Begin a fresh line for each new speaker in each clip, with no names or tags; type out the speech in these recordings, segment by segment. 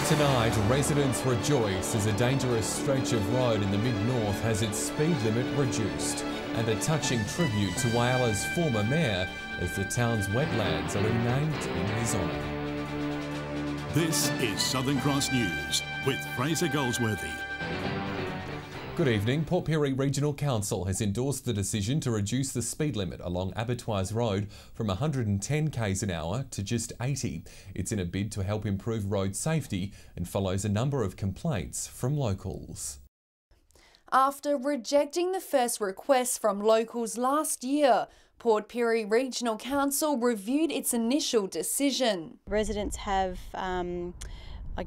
Tonight, residents rejoice as a dangerous stretch of road in the mid-north has its speed limit reduced, and a touching tribute to Whyala's former mayor as the town's wetlands are renamed in his honour.
This is Southern Cross News with Fraser Goldsworthy.
Good evening. Port Pirie Regional Council has endorsed the decision to reduce the speed limit along Abattoirs Road from 110 k's an hour to just 80. It's in a bid to help improve road safety and follows a number of complaints from locals.
After rejecting the first request from locals last year, Port Pirie Regional Council reviewed its initial decision.
Residents have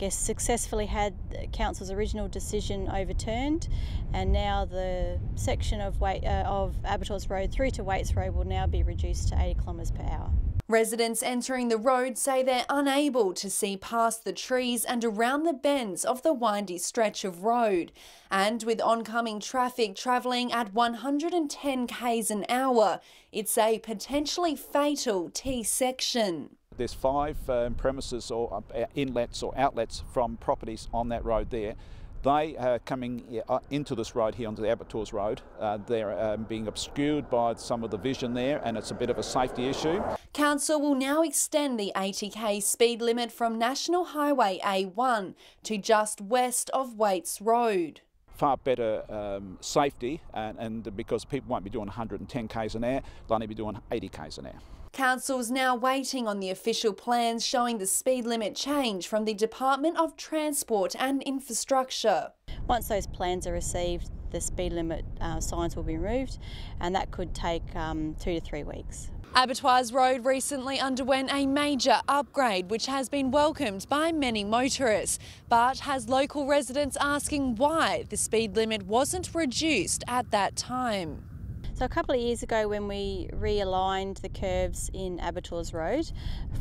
successfully had Council's original decision overturned, and now the section of Abattoirs Road through to Waits Road will now be reduced to 80 km per hour.
Residents entering the road say they're unable to see past the trees and around the bends of the windy stretch of road. And with oncoming traffic travelling at 110 k's an hour, it's a potentially fatal T section.
There's 5 premises or inlets or outlets from properties on that road there. They are coming into this road here onto the Abattoirs Road. They're being obscured by some of the vision there, and it's a bit of a safety issue.
Council will now extend the 80k speed limit from National Highway A1 to just west of Waits Road.
Far better safety, and because people won't be doing 110 k's an hour, they'll only be doing 80 k's an hour.
Council's now waiting on the official plans showing the speed limit change from the Department of Transport and Infrastructure.
Once those plans are received, the speed limit signs will be removed, and that could take 2 to 3 weeks.
Abattoirs Road recently underwent a major upgrade which has been welcomed by many motorists, but has local residents asking why the speed limit wasn't reduced at that time.
So a couple of years ago, when we realigned the curves in Abattoirs Road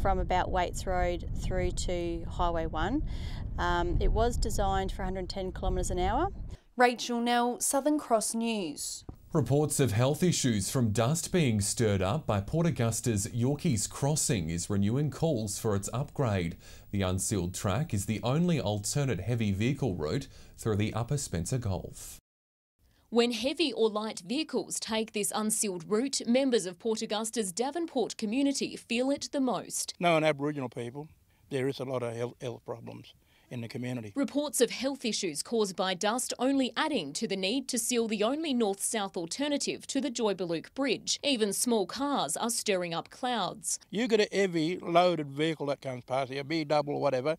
from about Waits Road through to Highway 1, it was designed for 110 km an hour.
Rachel Nell, Southern Cross News.
Reports of health issues from dust being stirred up by Port Augusta's Yorke's Crossing is renewing calls for its upgrade. The unsealed track is the only alternate heavy vehicle route through the Upper Spencer Gulf.
When heavy or light vehicles take this unsealed route, members of Port Augusta's Davenport community feel it the most.
Knowing Aboriginal people, there is a lot of health problems in the community.
Reports of health issues caused by dust only adding to the need to seal the only north-south alternative to the Joy-Ballook Bridge. Even small cars are stirring up clouds.
You get a heavy loaded vehicle that comes past here, B-double or whatever,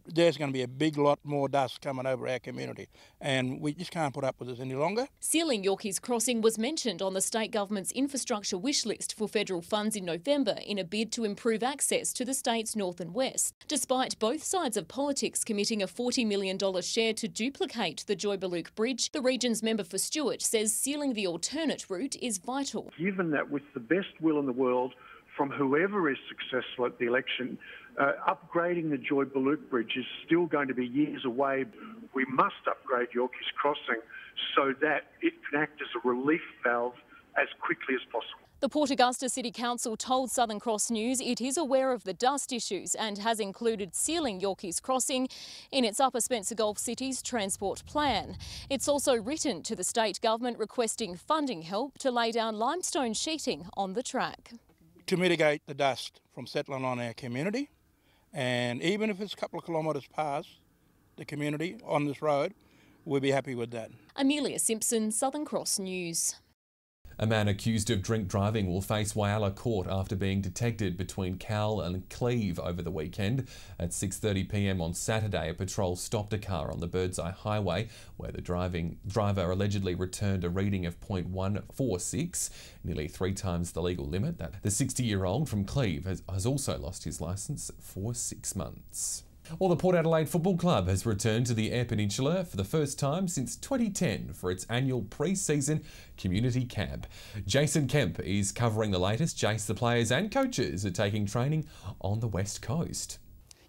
there's going to be a big lot more dust coming over our community, and we just can't put up with this any longer.
Sealing Yorke's Crossing was mentioned on the state government's infrastructure wish list for federal funds in November in a bid to improve access to the state's north and west. Despite both sides of politics committing a $40 million share to duplicate the Joy-Ballook Bridge, the region's member for Stewart says sealing the alternate route is vital.
Given that with the best will in the world from whoever is successful at the election, upgrading the Joy-Ballook Bridge is still going to be years away. We must upgrade Yorke's Crossing so that it can act as a relief valve as quickly as possible.
The Port Augusta City Council told Southern Cross News it is aware of the dust issues and has included sealing Yorke's Crossing in its Upper Spencer Gulf City's transport plan. It's also written to the state government requesting funding help to lay down limestone sheeting on the track.
To mitigate the dust from settling on our community, and even if it's a couple of kilometres past the community on this road, we'll be happy with that.
Amelia Simpson, Southern Cross News.
A man accused of drink driving will face Whyala Court after being detected between Cal and Cleve over the weekend. At 6:30 p.m. on Saturday, a patrol stopped a car on the Birdseye Highway where the driver allegedly returned a reading of .146, nearly 3 times the legal limit. The 60-year-old from Cleve has also lost his licence for 6 months. Well, the Port Adelaide Football Club has returned to the Eyre Peninsula for the first time since 2010 for its annual pre-season community camp. Jason Kemp is covering the latest. Jace, the players and coaches are taking training on the West Coast.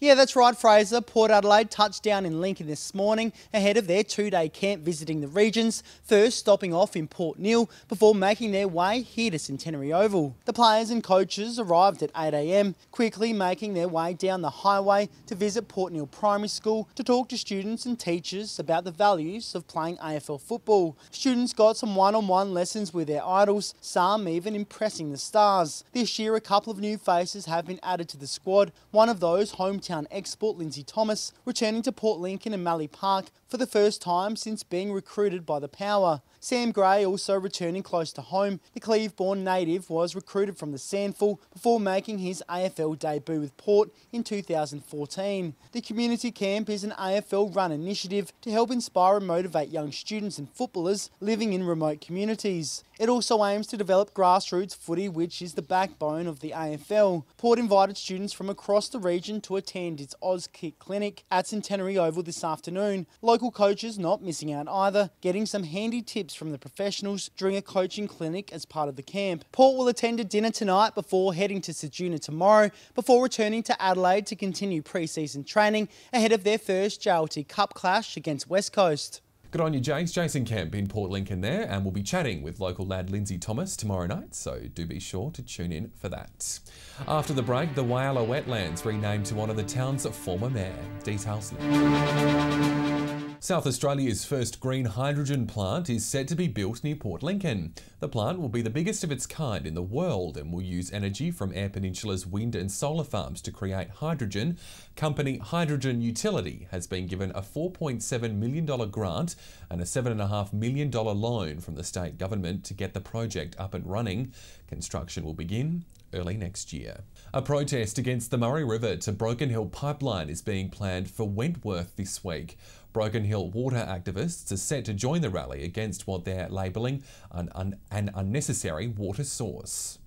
Yeah, that's right, Fraser. Port Adelaide touched down in Lincoln this morning ahead of their two-day camp visiting the regions, first stopping off in Port Neale before making their way here to Centenary Oval. The players and coaches arrived at 8 a.m, quickly making their way down the highway to visit Port Neale Primary School to talk to students and teachers about the values of playing AFL football. Students got some one-on-one lessons with their idols, some even impressing the stars. This year, a couple of new faces have been added to the squad, one of those hometown export Lindsay Thomas, returning to Port Lincoln and Mallee Park for the first time since being recruited by the Power. Sam Gray also returning close to home. The Cleve-born native was recruited from the Sandful before making his AFL debut with Port in 2014. The community camp is an AFL-run initiative to help inspire and motivate young students and footballers living in remote communities. It also aims to develop grassroots footy, which is the backbone of the AFL. Port invited students from across the region to attend its Auskick clinic at Centenary Oval this afternoon. Local coaches not missing out either, getting some handy tips from the professionals during a coaching clinic as part of the camp. Port will attend a dinner tonight before heading to Ceduna tomorrow, before returning to Adelaide to continue pre-season training ahead of their first JLT Cup clash against West Coast.
Good on you, James. Jason Kemp in Port Lincoln there, and we'll be chatting with local lad Lindsay Thomas tomorrow night, so do be sure to tune in for that. After the break, the Pollock Wetlands renamed to honour the town's former mayor. Details now. South Australia's first green hydrogen plant is set to be built near Port Lincoln. The plant will be the biggest of its kind in the world and will use energy from Air Peninsula's wind and solar farms to create hydrogen. Company Hydrogen Utility has been given a $4.7 million grant and a $7.5 million loan from the state government to get the project up and running. Construction will begin early next year. A protest against the Murray River to Broken Hill pipeline is being planned for Wentworth this week. Broken Hill water activists are set to join the rally against what they're labelling an unnecessary water source.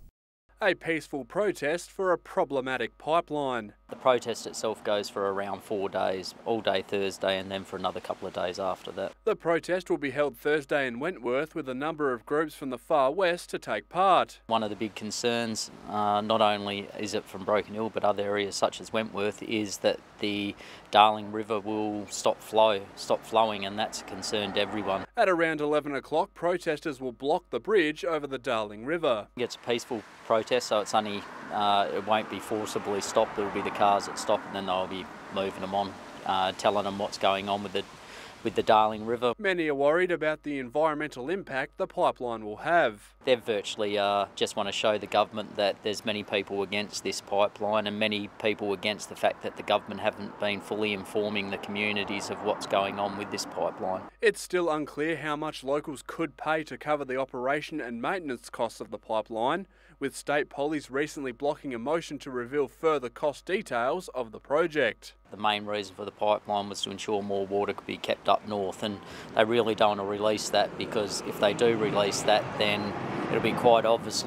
A peaceful protest for a problematic pipeline.
The protest itself goes for around 4 days, all day Thursday and then for another couple of days after that.
The protest will be held Thursday in Wentworth with a number of groups from the far west to take part.
One of the big concerns, not only is it from Broken Hill but other areas such as Wentworth, is that the Darling River will stop flowing, and that's a concern to everyone.
At around 11 o'clock, protesters will block the bridge over the Darling River.
It's a peaceful protest, so it's only it won't be forcibly stopped. It'll be the cars that stop, and then they'll be moving them on, telling them what's going on with the Darling River.
Many are worried about the environmental impact the pipeline will have.
They virtually just want to show the government that there's many people against this pipeline and many people against the fact that the government haven't been fully informing the communities of what's going on with this pipeline.
It's still unclear how much locals could pay to cover the operation and maintenance costs of the pipeline, with state police recently blocking a motion to reveal further cost details of the project.
The main reason for the pipeline was to ensure more water could be kept up north, and they really don't want to release that, because if they do release that, then it'll be quite obvious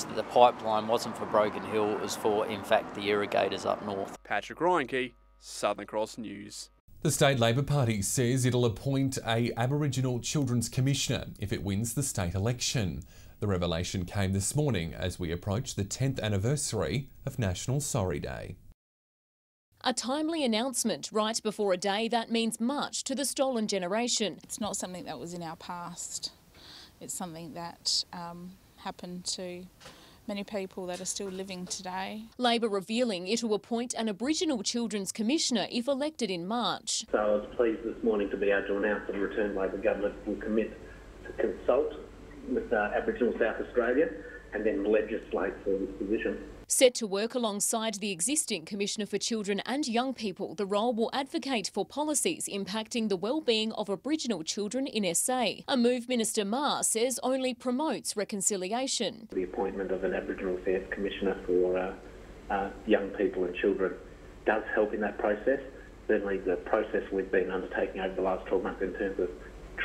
that the pipeline wasn't for Broken Hill, it was for, in fact, the irrigators up north.
Patrick Reinke, Southern Cross News.
The State Labor Party says it'll appoint an Aboriginal Children's Commissioner if it wins the state election. The revelation came this morning as we approach the 10th anniversary of National Sorry Day.
A timely announcement right before a day that means much to the stolen generation.
It's not something that was in our past. It's something that happened to many people that are still living today.
Labor revealing it will appoint an Aboriginal Children's Commissioner if elected in March.
So I was pleased this morning to be able to announce that the Return Labor government will commit to consult with Aboriginal South Australia and then legislate for this position.
Set to work alongside the existing Commissioner for Children and Young People, the role will advocate for policies impacting the well-being of Aboriginal children in SA, a move Minister Ma says only promotes reconciliation.
The appointment of an Aboriginal Affairs Commissioner for young people and children does help in that process. Certainly the process we've been undertaking over the last 12 months in terms of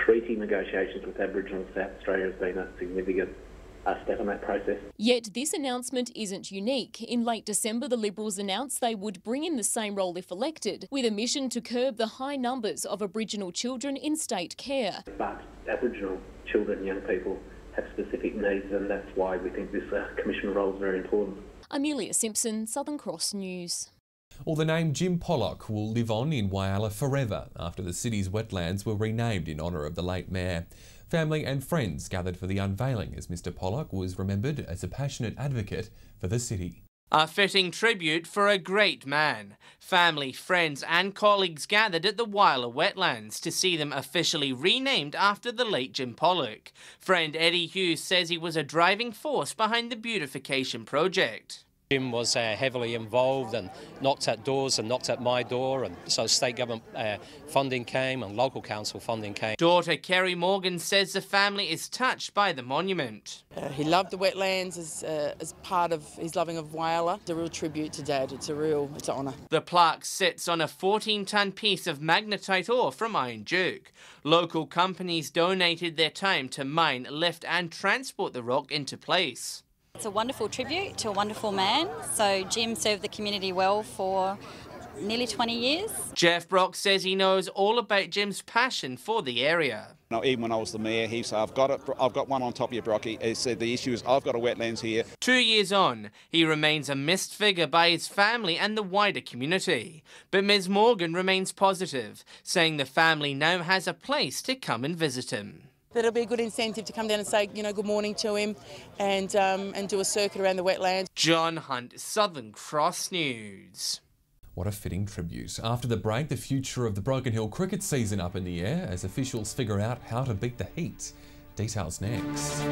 treaty negotiations with Aboriginal South Australia has been a significant step in that process.
Yet this announcement isn't unique. In late December, the Liberals announced they would bring in the same role if elected, with a mission to curb the high numbers of Aboriginal children in state care.
But Aboriginal children and young people have specific needs, and that's why we think this Commissioner role is very important.
Amelia Simpson, Southern Cross News.
Well, the name Jim Pollock will live on in Whyalla forever after the city's wetlands were renamed in honour of the late mayor. Family and friends gathered for the unveiling as Mr Pollock was remembered as a passionate advocate for the city.
A fitting tribute for a great man. Family, friends and colleagues gathered at the Whyalla Wetlands to see them officially renamed after the late Jim Pollock. Friend Eddie Hughes says he was a driving force behind the beautification project.
Jim was heavily involved and knocked at doors and knocked at my door, and so state government funding came and local council funding came.
Daughter Kerry Morgan says the family is touched by the monument.
He loved the wetlands as part of his loving of Whyalla. It's a real tribute to Dad. It's an honour.
The plaque sits on a 14-tonne piece of magnetite ore from Iron Duke. Local companies donated their time to mine, lift and transport the rock into place.
It's a wonderful tribute to a wonderful man. So Jim served the community well for nearly 20 years.
Jeff Brock says he knows all about Jim's passion for the area.
No, even when I was the mayor, he said, I've got one on top of you, Brocky. He said, the issue is I've got a wetlands here.
2 years on, he remains a missed figure by his family and the wider community. But Ms Morgan remains positive, saying the family now has a place to come and visit him.
That'll be a good incentive to come down and say, good morning to him and do a circuit around the wetlands.
John Hunt, Southern Cross News.
What a fitting tribute. After the break, the future of the Broken Hill cricket season up in the air as officials figure out how to beat the heat. Details next.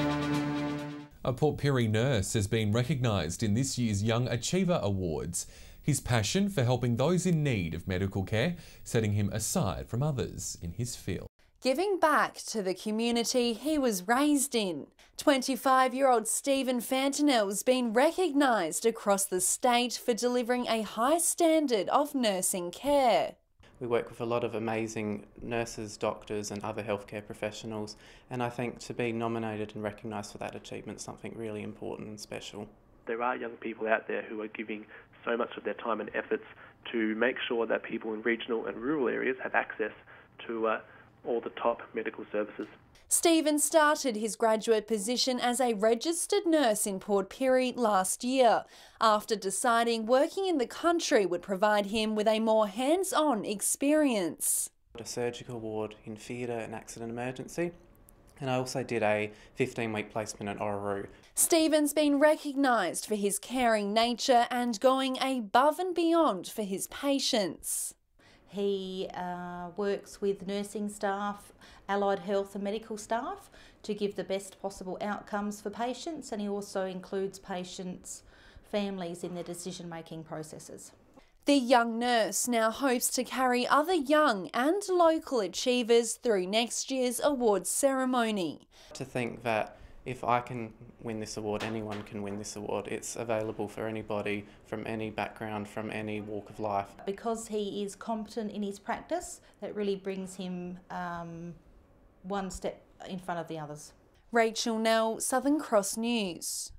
A Port Pirie nurse has been recognised in this year's Young Achiever Awards. His passion for helping those in need of medical care setting him aside from others in his field.
Giving back to the community he was raised in. 25-year-old Stephen Fantanel has been recognised across the state for delivering a high standard of nursing care.
We work with a lot of amazing nurses, doctors and other healthcare professionals, and I think to be nominated and recognised for that achievement is something really important and special.
There are young people out there who are giving so much of their time and efforts to make sure that people in regional and rural areas have access to all the top medical services.
Stephen started his graduate position as a registered nurse in Port Pirie last year, after deciding working in the country would provide him with a more hands-on experience.
A surgical ward in theatre and accident emergency, and I also did a 15-week placement at Orroroo.
Stephen's been recognised for his caring nature and going above and beyond for his patients.
He works with nursing staff, allied health and medical staff to give the best possible outcomes for patients, and he also includes patients' families in their decision-making processes.
The young nurse now hopes to carry other young and local achievers through next year's awards ceremony.
To think that if I can win this award, anyone can win this award. It's available for anybody from any background, from any walk of life.
Because he is competent in his practice, that really brings him one step in front of the others.
Rachel Nell, Southern Cross News.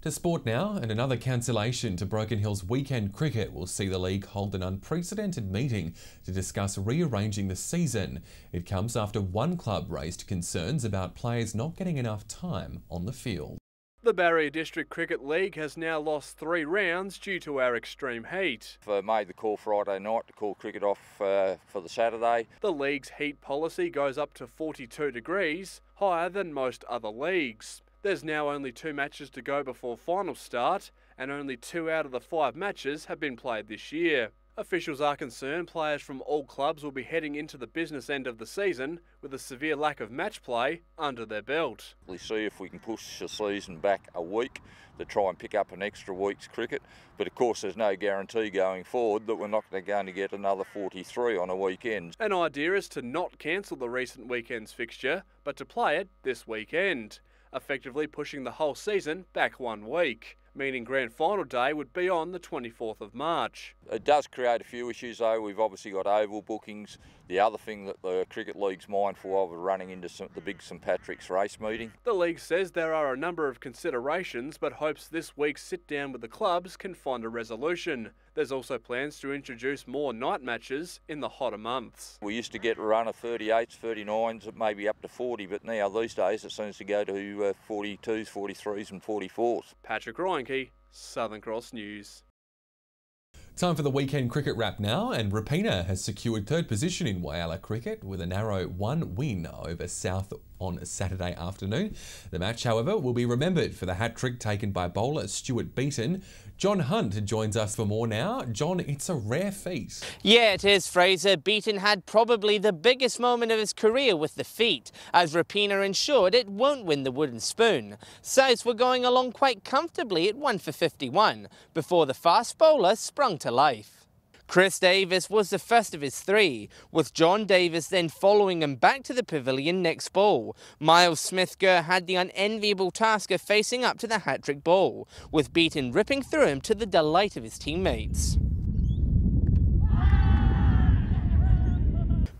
To sport now, and another cancellation to Broken Hill's weekend cricket will see the league hold an unprecedented meeting to discuss rearranging the season. It comes after one club raised concerns about players not getting enough time on the field.
The Barrier District Cricket League has now lost 3 rounds due to our extreme heat.
I made the call Friday night to call cricket off for the Saturday.
The league's heat policy goes up to 42 degrees, higher than most other leagues. There's now only 2 matches to go before final start, and only 2 out of the 5 matches have been played this year. Officials are concerned players from all clubs will be heading into the business end of the season with a severe lack of match play under their belt.
We'll see if we can push the season back a week to try and pick up an extra week's cricket. But of course there's no guarantee going forward that we're not going to get another 43 on a weekend.
An idea is to not cancel the recent weekend's fixture, but to play it this weekend, effectively pushing the whole season back 1 week, meaning grand final day would be on the 24th of March.
It does create a few issues though. We've obviously got oval bookings. The other thing that the Cricket League's mindful of is running into the big St Patrick's race meeting.
The league says there are a number of considerations but hopes this week's sit down with the clubs can find a resolution. There's also plans to introduce more night matches in the hotter months.
We used to get a run of 38s, 39s, maybe up to 40, but now these days it seems to go to 42s, 43s and 44s.
Patrick Reinke, Southern Cross News.
Time for the weekend cricket wrap now, and Rapina has secured third position in Whyalla cricket with a narrow 1 win over South on Saturday afternoon. The match, however, will be remembered for the hat-trick taken by bowler Stuart Beaton. John Hunt joins us for more now. John, it's a rare feat.
Yeah, it is, Fraser. Beaton had probably the biggest moment of his career with the feat, as Rapina ensured it won't win the wooden spoon. South were going along quite comfortably at 1 for 51, before the fast bowler sprung to life. Chris Davis was the first of his three, with John Davis then following him back to the pavilion next ball. Miles Smith-Gurr had the unenviable task of facing up to the hat-trick ball, with Beaton ripping through him to the delight of his teammates.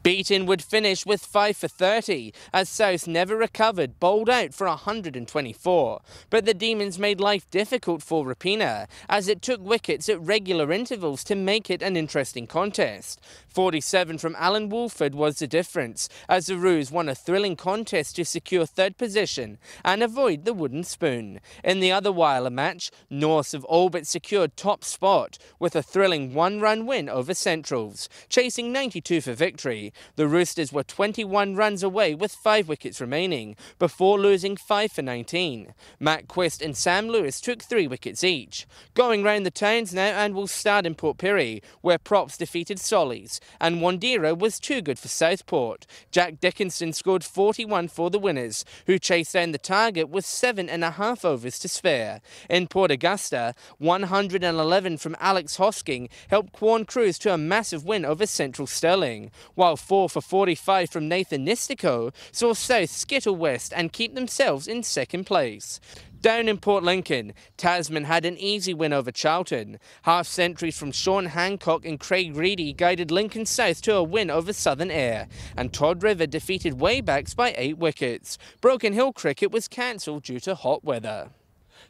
Beaton would finish with 5 for 30, as South never recovered, bowled out for 124. But the Demons made life difficult for Rapina, as it took wickets at regular intervals to make it an interesting contest. 47 from Alan Woolford was the difference, as the Roos won a thrilling contest to secure third position and avoid the wooden spoon. In the other Whyalla match, Norths have all but secured top spot, with a thrilling 1-run win over Centrals, chasing 92 for victory. The Roosters were 21 runs away with 5 wickets remaining, before losing 5 for 19. Matt Quist and Sam Lewis took 3 wickets each. Going round the towns now, and we'll start in Port Pirie, where Props defeated Sollies, and Wandera was too good for Southport. Jack Dickinson scored 41 for the winners, who chased down the target with 7.5 overs to spare. In Port Augusta, 111 from Alex Hosking helped Quorn cruise to a massive win over Central Stirling, while 4 for 45 from Nathan Nistico saw South skittle west and keep themselves in second place. Down in Port Lincoln, Tasman had an easy win over Charlton. Half-centuries from Sean Hancock and Craig Reedy guided Lincoln South to a win over Southern Air, and Todd River defeated Waybacks by 8 wickets. Broken Hill cricket was cancelled due to hot weather.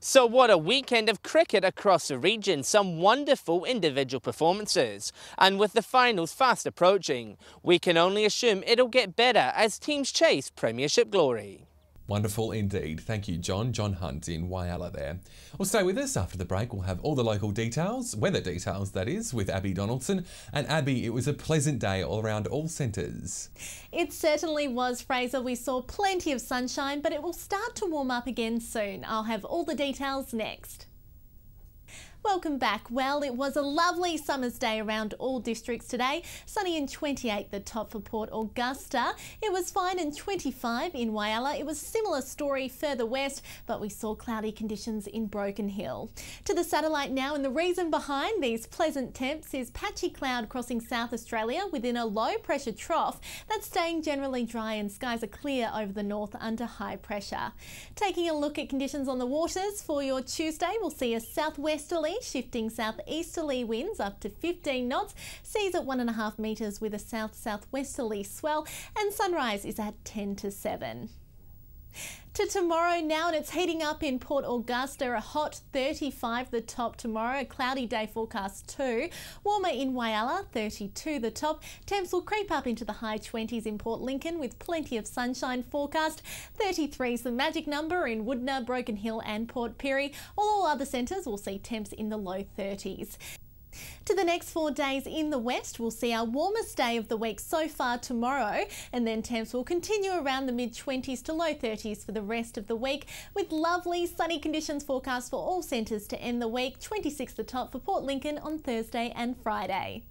So what a weekend of cricket across the region, some wonderful individual performances. And with the finals fast approaching, we can only assume it'll get better as teams chase premiership glory.
Wonderful indeed. Thank you, John. John Hunt in Whyalla there. Well, stay with us. After the break, we'll have all the local details, weather details that is, with Abby Donaldson. And Abby, it was a pleasant day all around all centres.
It certainly was, Fraser. We saw plenty of sunshine, but it will start to warm up again soon. I'll have all the details next. Welcome back. Well, it was a lovely summer's day around all districts today. Sunny and 28 the top for Port Augusta. It was fine and 25 in Whyalla. It was a similar story further west, but we saw cloudy conditions in Broken Hill. To the satellite now, and the reason behind these pleasant temps is patchy cloud crossing South Australia within a low pressure trough that's staying generally dry, and skies are clear over the north under high pressure. Taking a look at conditions on the waters for your Tuesday, we'll see a southwesterly shifting southeasterly winds up to 15 knots, seas at 1.5 metres with a south-southwesterly swell, and sunrise is at 10 to 7. To tomorrow now, and it's heating up in Port Augusta, a hot 35 the top tomorrow, a cloudy day forecast too. Warmer in Whyalla, 32 the top. Temps will creep up into the high 20s in Port Lincoln with plenty of sunshine forecast. 33 is the magic number in Woodner, Broken Hill and Port Pirie, while all other centres will see temps in the low 30s. To the next 4 days in the west, we'll see our warmest day of the week so far tomorrow, and then temps will continue around the mid-20s to low 30s for the rest of the week, with lovely sunny conditions forecast for all centres to end the week. 26 the top for Port Lincoln on Thursday and Friday.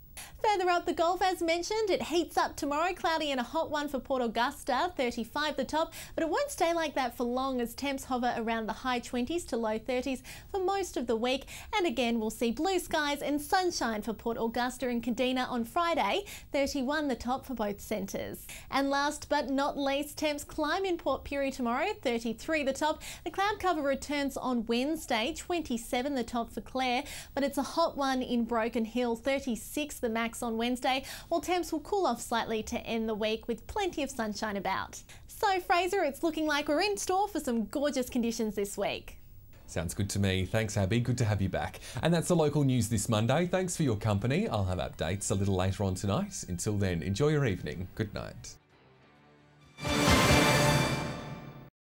Further up the Gulf, as mentioned, it heats up tomorrow, cloudy and a hot one for Port Augusta, 35 the top, but it won't stay like that for long as temps hover around the high 20s to low 30s for most of the week. And again, we'll see blue skies and sunshine for Port Augusta and Kadina on Friday, 31 the top for both centres. And last but not least, temps climb in Port Pirie tomorrow, 33 the top. The cloud cover returns on Wednesday, 27 the top for Clare, but it's a hot one in Broken Hill, 36 the max on Wednesday, while temps will cool off slightly to end the week with plenty of sunshine about. So Fraser, it's looking like we're in store for some gorgeous conditions this week.
Sounds good to me. Thanks, Abby. Good to have you back. And that's the local news this Monday. Thanks for your company. I'll have updates a little later on tonight. Until then, enjoy your evening. Good night.